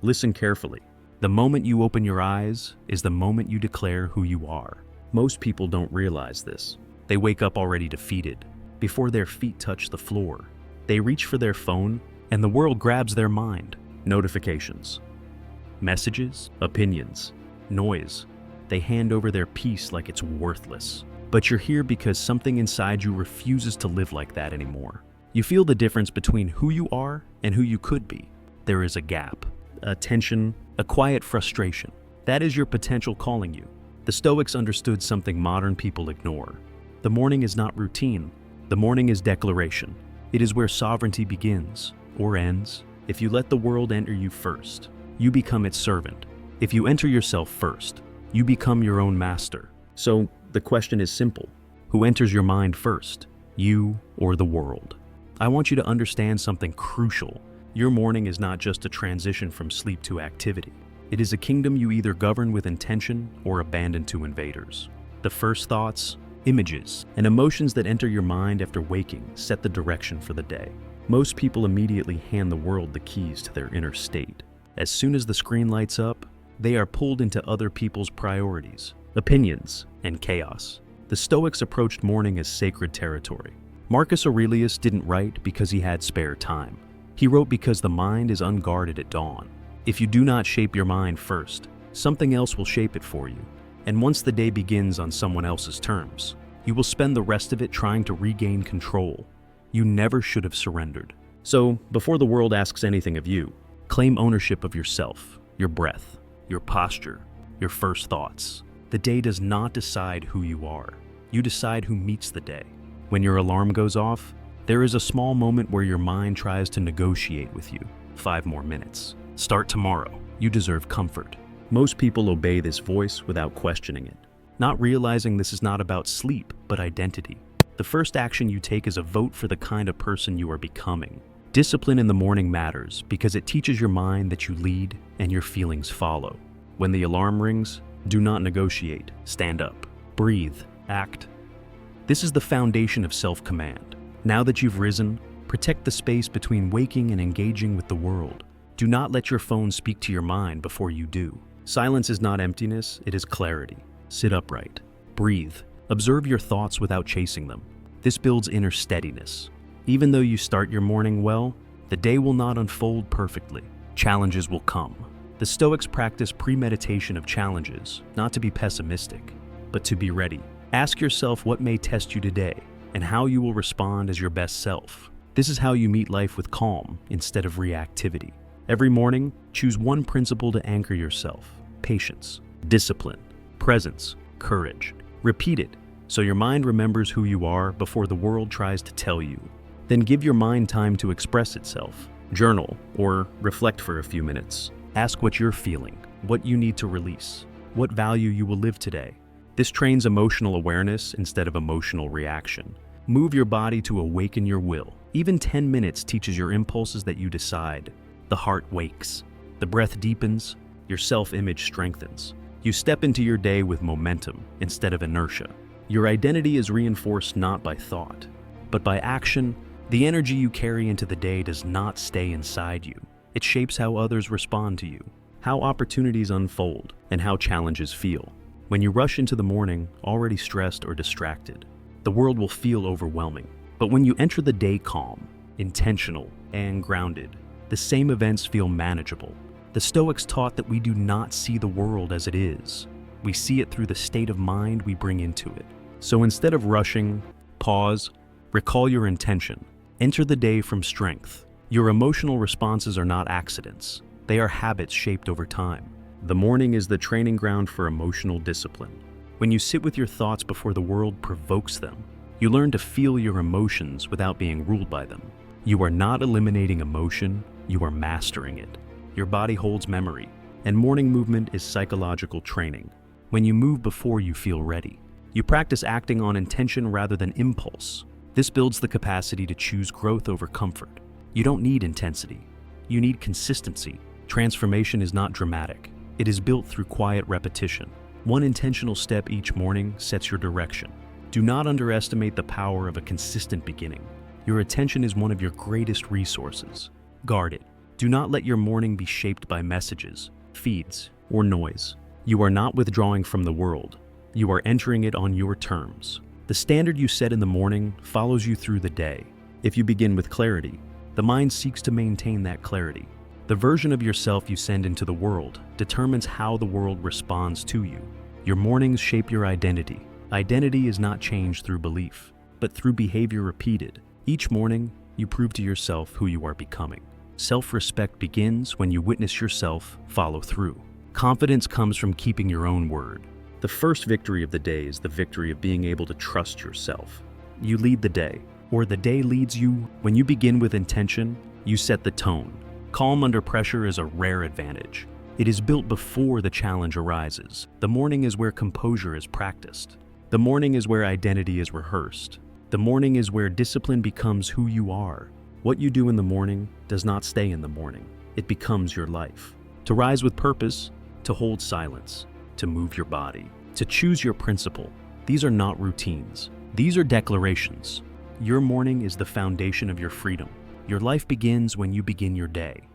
Listen carefully. The moment you open your eyes is the moment you declare who you are. Most people don't realize this. They wake up already defeated, before their feet touch the floor. They reach for their phone, and the world grabs their mind. Notifications, messages, opinions, noise. They hand over their peace like it's worthless. But you're here because something inside you refuses to live like that anymore. You feel the difference between who you are and who you could be. There is a gap, a tension, a quiet frustration. That is your potential calling you. The Stoics understood something modern people ignore. The morning is not routine. The morning is declaration. It is where sovereignty begins, or ends. If you let the world enter you first, you become its servant. If you enter yourself first, you become your own master. So the question is simple. Who enters your mind first, you or the world? I want you to understand something crucial. Your morning is not just a transition from sleep to activity. It is a kingdom you either govern with intention or abandon to invaders. The first thoughts, images, and emotions that enter your mind after waking set the direction for the day. Most people immediately hand the world the keys to their inner state. As soon as the screen lights up, they are pulled into other people's priorities, opinions, and chaos. The Stoics approached morning as sacred territory. Marcus Aurelius didn't write because he had spare time. He wrote because the mind is unguarded at dawn. If you do not shape your mind first, something else will shape it for you. And once the day begins on someone else's terms, you will spend the rest of it trying to regain control. You never should have surrendered. So, before the world asks anything of you, claim ownership of yourself, your breath, your posture, your first thoughts. The day does not decide who you are. You decide who meets the day. When your alarm goes off, there is a small moment where your mind tries to negotiate with you. 5 more minutes. Start tomorrow. You deserve comfort. Most people obey this voice without questioning it, not realizing this is not about sleep, but identity. The first action you take is a vote for the kind of person you are becoming. Discipline in the morning matters because it teaches your mind that you lead and your feelings follow. When the alarm rings, do not negotiate. Stand up. Breathe. Act. This is the foundation of self-command. Now that you've risen, protect the space between waking and engaging with the world. Do not let your phone speak to your mind before you do. Silence is not emptiness, it is clarity. Sit upright. Breathe. Observe your thoughts without chasing them. This builds inner steadiness. Even though you start your morning well, the day will not unfold perfectly. Challenges will come. The Stoics practice premeditation of challenges, not to be pessimistic, but to be ready. Ask yourself what may test you today and how you will respond as your best self. This is how you meet life with calm instead of reactivity. Every morning, choose one principle to anchor yourself: patience, discipline, presence, courage. Repeat it so your mind remembers who you are before the world tries to tell you. Then give your mind time to express itself. Journal or reflect for a few minutes. Ask what you're feeling, what you need to release, what value you will live today. This trains emotional awareness instead of emotional reaction. Move your body to awaken your will. Even 10 minutes teaches your impulses that you decide. The heart wakes. The breath deepens. Your self-image strengthens. You step into your day with momentum instead of inertia. Your identity is reinforced not by thought, but by action. The energy you carry into the day does not stay inside you. It shapes how others respond to you, how opportunities unfold, and how challenges feel. When you rush into the morning, already stressed or distracted, the world will feel overwhelming. But when you enter the day calm, intentional, and grounded, the same events feel manageable. The Stoics taught that we do not see the world as it is. We see it through the state of mind we bring into it. So instead of rushing, pause, recall your intention. Enter the day from strength. Your emotional responses are not accidents. They are habits shaped over time. The morning is the training ground for emotional discipline. When you sit with your thoughts before the world provokes them, you learn to feel your emotions without being ruled by them. You are not eliminating emotion, you are mastering it. Your body holds memory, and morning movement is psychological training. When you move before you feel ready, you practice acting on intention rather than impulse. This builds the capacity to choose growth over comfort. You don't need intensity. You need consistency. Transformation is not dramatic. It is built through quiet repetition. One intentional step each morning sets your direction. Do not underestimate the power of a consistent beginning. Your attention is one of your greatest resources. Guard it. Do not let your morning be shaped by messages, feeds, or noise. You are not withdrawing from the world. You are entering it on your terms. The standard you set in the morning follows you through the day. If you begin with clarity, the mind seeks to maintain that clarity. The version of yourself you send into the world determines how the world responds to you. Your mornings shape your identity. Identity is not changed through belief, but through behavior repeated. Each morning, you prove to yourself who you are becoming. Self-respect begins when you witness yourself follow through. Confidence comes from keeping your own word. The first victory of the day is the victory of being able to trust yourself. You lead the day, or the day leads you. When you begin with intention, you set the tone. Calm under pressure is a rare advantage. It is built before the challenge arises. The morning is where composure is practiced. The morning is where identity is rehearsed. The morning is where discipline becomes who you are. What you do in the morning does not stay in the morning. It becomes your life. To rise with purpose, to hold silence, to move your body, to choose your principle. These are not routines. These are declarations. Your morning is the foundation of your freedom. Your life begins when you begin your day.